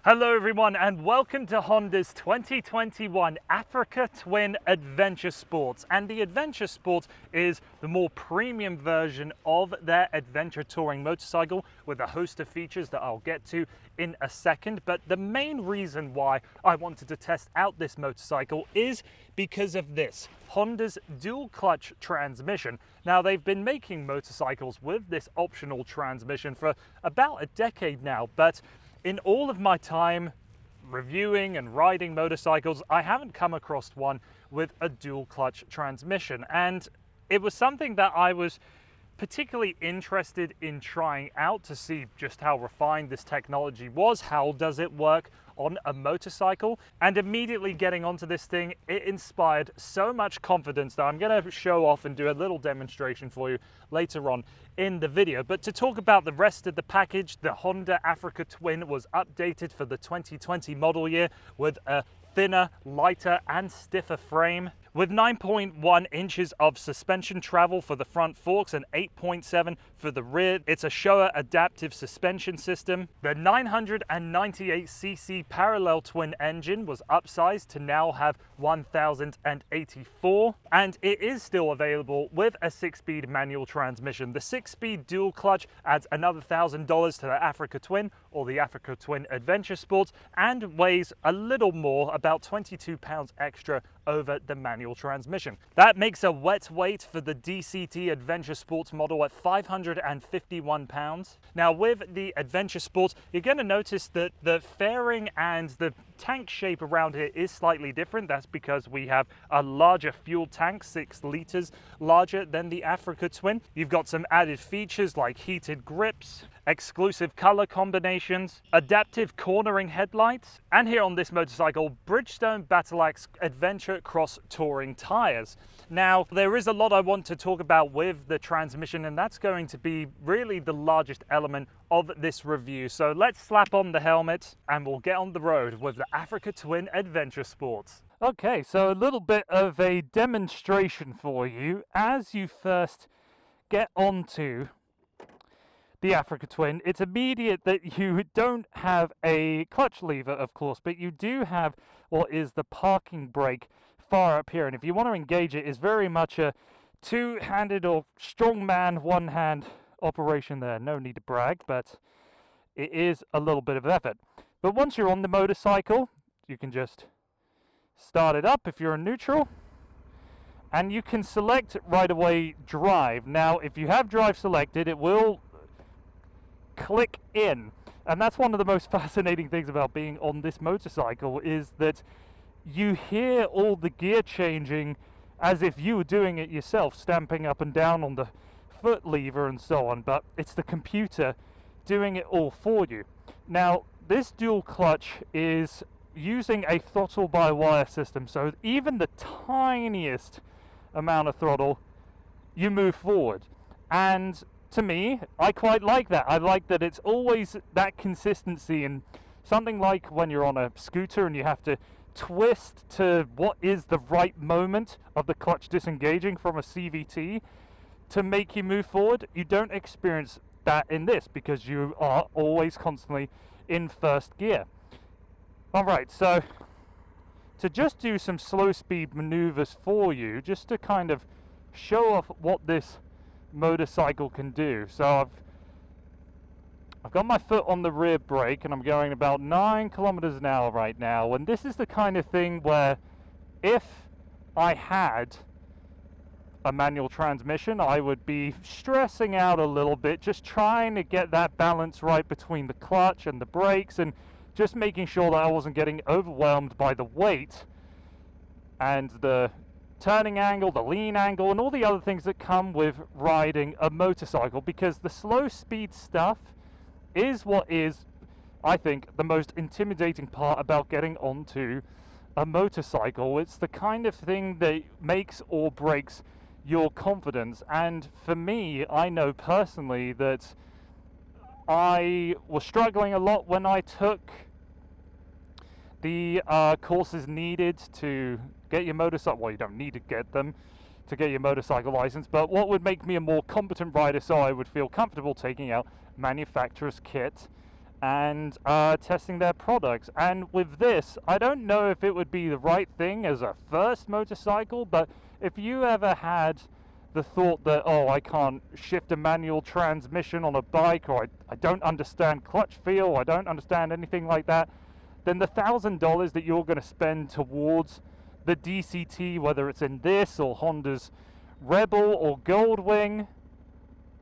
Hello everyone and welcome to Honda's 2021 Africa Twin Adventure Sports. And the Adventure Sports is the more premium version of their adventure touring motorcycle with a host of features that I'll get to in a second. But the main reason why I wanted to test out this motorcycle is because of this, Honda's dual clutch transmission. Now they've been making motorcycles with this optional transmission for about a decade now, but in all of my time reviewing and riding motorcycles, I haven't come across one with a dual clutch transmission. And it was something that I was particularly interested in trying out to see just how refined this technology was. How does it work on a motorcycle? And immediately getting onto this thing, it inspired so much confidence that I'm going to show off and do a little demonstration for you later on in the video. But to talk about the rest of the package, the Honda Africa Twin was updated for the 2020 model year with a thinner, lighter and stiffer frame, with 9.1 inches of suspension travel for the front forks and 8.7 for the rear. It's a Showa adaptive suspension system. The 998cc parallel twin engine was upsized to now have 1084, and it is still available with a 6-speed manual transmission. The 6-speed dual clutch adds another $1,000 to the Africa Twin or the Africa Twin Adventure Sports and weighs a little more, about 22 pounds extra over the manual transmission. That makes a wet weight for the DCT Adventure Sports model at 551 pounds. Now with the Adventure Sports, you're going to notice that the fairing and the tank shape around here is slightly different. That's because we have a larger fuel tank, 6 liters larger than the Africa Twin. You've got some added features like heated grips, exclusive color combinations, adaptive cornering headlights, and here on this motorcycle, Bridgestone Battle Axe Adventure Cross Touring tires. Now, there is a lot I want to talk about with the transmission, and that's going to be really the largest element of this review. So let's slap on the helmet and we'll get on the road with the Africa Twin Adventure Sports. Okay, so a little bit of a demonstration for you as you first get onto the Africa Twin. It's immediate that you don't have a clutch lever, of course, but you do have what is the parking brake far up here. And if you want to engage it, it's very much a two-handed or strongman, one-hand operation there. No need to brag, but it is a little bit of effort. But once you're on the motorcycle, you can just start it up if you're in neutral, and you can select right away drive. Now, if you have drive selected, it will click in, and that's one of the most fascinating things about being on this motorcycle, is that you hear all the gear changing as if you were doing it yourself, stamping up and down on the foot lever and so on, but it's the computer doing it all for you. Now, this dual clutch is using a throttle by wire system, so even the tiniest amount of throttle, you move forward. And to me, I quite like that. I like that it's always that consistency, and something like when you're on a scooter and you have to twist to what is the right moment of the clutch disengaging from a CVT to make you move forward. You don't experience that in this because you are always constantly in first gear. Alright, so to just do some slow speed maneuvers for you, just to kind of show off what this motorcycle can do. So I've got my foot on the rear brake and I'm going about 9 kilometers an hour right now, and this is the kind of thing where if I had a manual transmission, I would be stressing out a little bit, just trying to get that balance right between the clutch and the brakes, and just making sure that I wasn't getting overwhelmed by the weight and the turning angle, the lean angle, and all the other things that come with riding a motorcycle, because the slow speed stuff is what is, I think, the most intimidating part about getting onto a motorcycle. It's the kind of thing that makes or breaks your confidence. And for me, I know personally that I was struggling a lot when I took the courses needed to get your motorcycle. Well, you don't need to get them to get your motorcycle license, but what would make me a more competent rider so I would feel comfortable taking out manufacturer's kit and testing their products. And with this, I don't know if it would be the right thing as a first motorcycle, but if you ever had the thought that, oh, I can't shift a manual transmission on a bike, or I don't understand clutch feel, I don't understand anything like that, then the $1,000 that you're going to spend towards the DCT, whether it's in this or Honda's Rebel or Goldwing,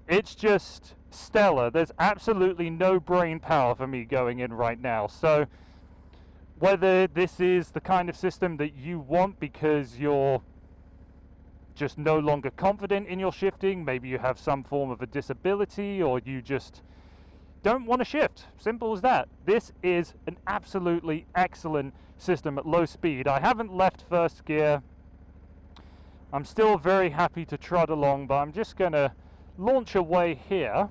it's just stellar. There's absolutely no brain power for me going in right now. So whether this is the kind of system that you want because you're just no longer confident in your shifting, maybe you have some form of a disability, or you just don't want to shift, simple as that, this is an absolutely excellent system at low speed. I haven't left first gear. I'm still very happy to trot along, but I'm just going to launch away here,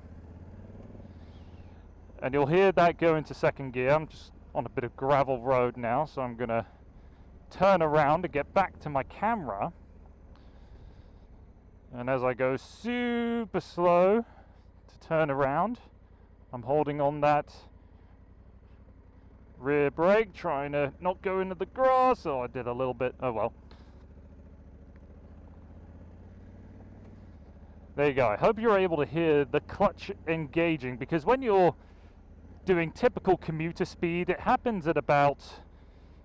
and you'll hear that go into second gear. I'm just on a bit of gravel road now, so I'm going to turn around to get back to my camera. And as I go super slow to turn around, I'm holding on that rear brake, trying to not go into the grass. Oh, I did a little bit. Oh well. There you go. I hope you're able to hear the clutch engaging, because when you're doing typical commuter speed, it happens at about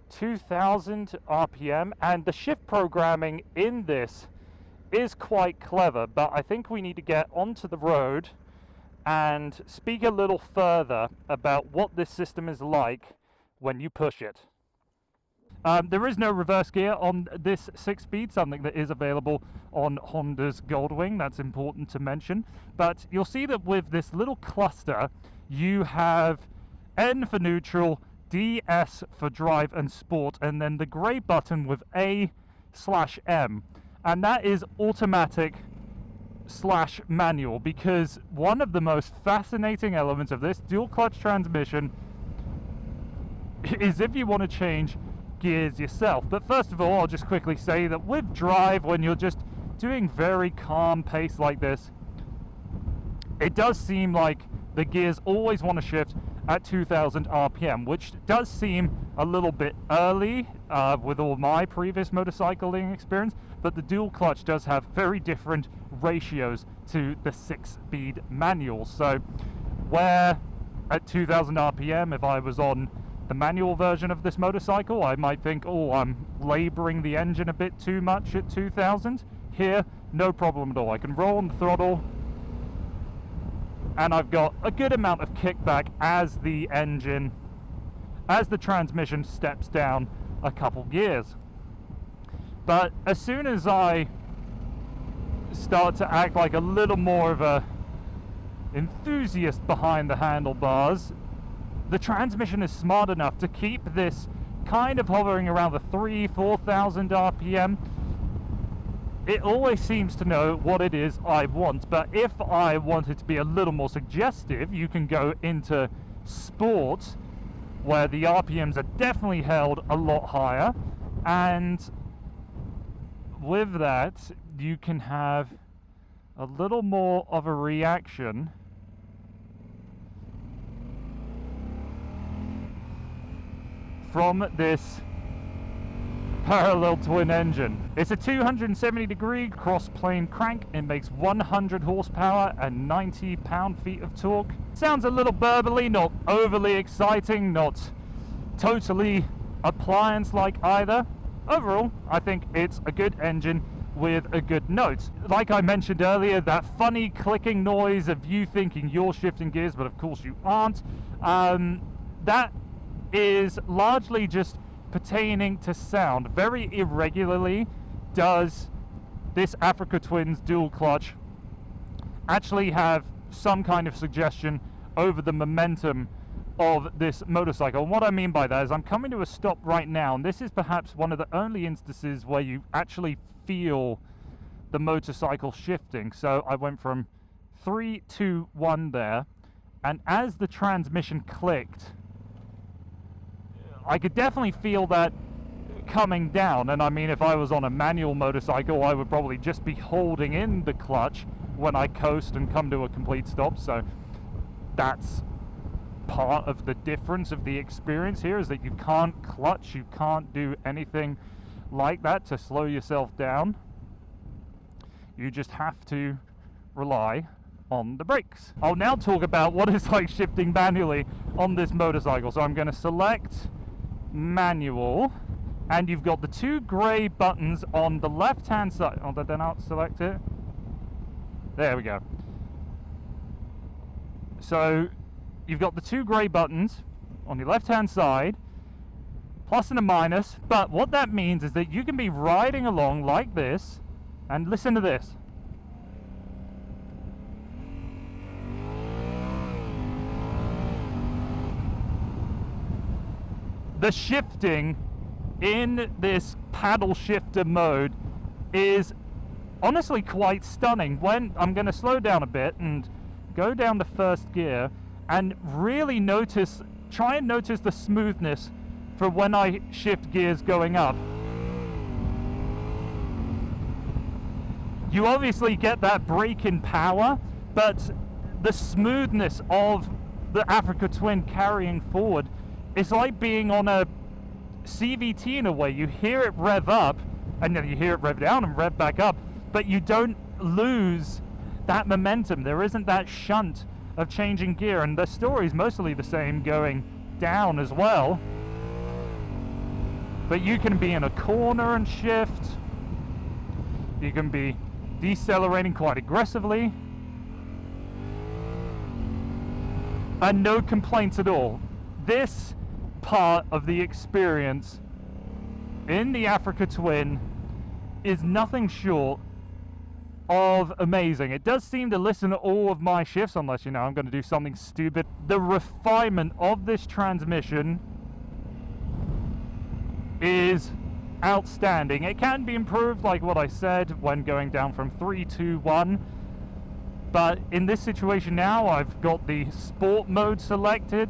2,000 RPM, and the shift programming in this is quite clever, but I think we need to get onto the road and speak a little further about what this system is like when you push it. There is no reverse gear on this 6-speed, something that is available on Honda's Goldwing. That's important to mention. But you'll see that with this little cluster, you have N for neutral, DS for drive and sport, and then the grey button with A/M. And that is automatic / manual, because one of the most fascinating elements of this dual clutch transmission is if you want to change gears yourself. But first of all, I'll just quickly say that with drive, when you're just doing very calm pace like this, it does seem like the gears always want to shift at 2,000 RPM, which does seem a little bit early with all my previous motorcycling experience, but the dual clutch does have very different ratios to the 6-speed manual. So where at 2,000 RPM, if I was on the manual version of this motorcycle, I might think, oh, I'm laboring the engine a bit too much at 2,000. Here, no problem at all. I can roll on the throttle, and I've got a good amount of kickback as the transmission steps down a couple gears. But as soon as I start to act like a little more of a enthusiast behind the handlebars, the transmission is smart enough to keep this kind of hovering around the 3,000-4,000 RPM. It always seems to know what it is I want, but if I want it to be a little more suggestive, you can go into sport, where the RPMs are definitely held a lot higher, and with that you can have a little more of a reaction from this parallel twin engine. It's a 270-degree cross-plane crank. It makes 100 horsepower and 90 pound-feet of torque. Sounds a little burbly, not overly exciting, not totally appliance-like either. Overall, I think it's a good engine with a good note. Like I mentioned earlier, that funny clicking noise of you thinking you're shifting gears, but of course you aren't, that is largely just pertaining to sound. Very irregularly does this Africa Twins dual clutch actually have some kind of suggestion over the momentum of this motorcycle. And what I mean by that is I'm coming to a stop right now, and this is perhaps one of the only instances where you actually feel the motorcycle shifting. So I went from 3, 2, 1 there, and as the transmission clicked, I could definitely feel that coming down. And I mean, if I was on a manual motorcycle, I would probably just be holding in the clutch when I coast and come to a complete stop. So that's part of the difference of the experience here, is that you can't clutch, you can't do anything like that to slow yourself down. You just have to rely on the brakes. I'll now talk about what it's like shifting manually on this motorcycle. So I'm going to select manual, and you've got the two grey buttons on the left hand side. Oh, did I not select it? There we go. So you've got the two grey buttons on your left hand side, plus and a minus, but what that means is that you can be riding along like this, and listen to this. The shifting in this paddle shifter mode is honestly quite stunning. When I'm going to slow down a bit and go down to first gear and really try and notice the smoothness for when I shift gears going up. You obviously get that brake-in power, but the smoothness of the Africa Twin carrying forward, it's like being on a CVT in a way. You hear it rev up, and then you hear it rev down and rev back up, but you don't lose that momentum. There isn't that shunt of changing gear, and the story's mostly the same going down as well. But you can be in a corner and shift. You can be decelerating quite aggressively, and no complaints at all. This part of the experience in the Africa Twin is nothing short of amazing. It does seem to listen to all of my shifts, unless, you know, I'm going to do something stupid. The refinement of this transmission is outstanding. It can be improved, like what I said, when going down from 3 to 1, but in this situation now, I've got the sport mode selected,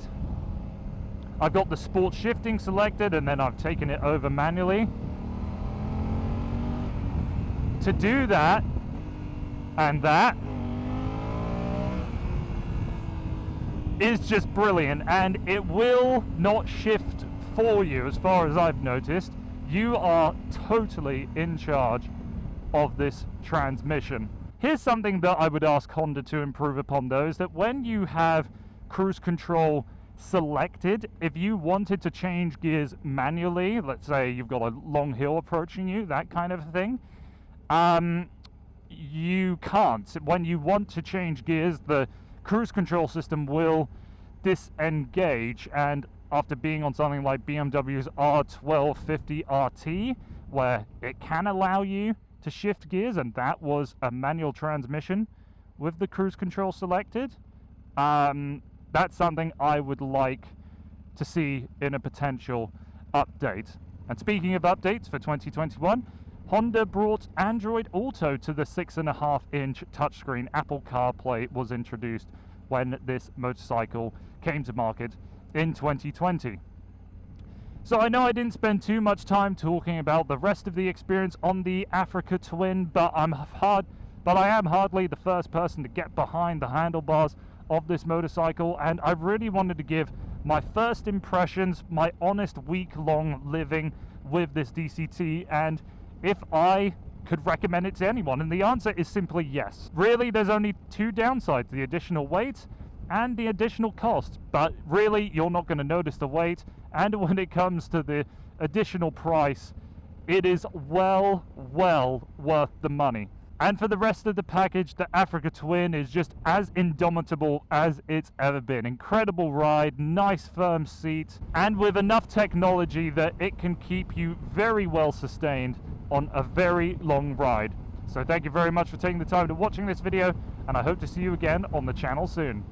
I've got the sport shifting selected, and then I've taken it over manually. To do that and that is just brilliant, and it will not shift for you as far as I've noticed. You are totally in charge of this transmission. Here's something that I would ask Honda to improve upon, though, is that when you have cruise control selected, if you wanted to change gears manually, let's say you've got a long hill approaching you, that kind of thing, you can't. When you want to change gears, the cruise control system will disengage, and after being on something like BMW's R1250 RT, where it can allow you to shift gears, and that was a manual transmission with the cruise control selected, that's something I would like to see in a potential update. And speaking of updates for 2021, Honda brought Android Auto to the 6.5-inch touchscreen. Apple CarPlay was introduced when this motorcycle came to market in 2020. So I know I didn't spend too much time talking about the rest of the experience on the Africa Twin, but I am hardly the first person to get behind the handlebars of this motorcycle, and I really wanted to give my first impressions, my honest week-long living with this DCT, and if I could recommend it to anyone, and the answer is simply yes. Really, there's only two downsides: the additional weight and the additional cost, but really you're not going to notice the weight, and when it comes to the additional price, it is well worth the money. And for the rest of the package, the Africa Twin is just as indomitable as it's ever been. Incredible ride, nice firm seat, and with enough technology that it can keep you very well sustained on a very long ride. So thank you very much for taking the time to watching this video, and I hope to see you again on the channel soon.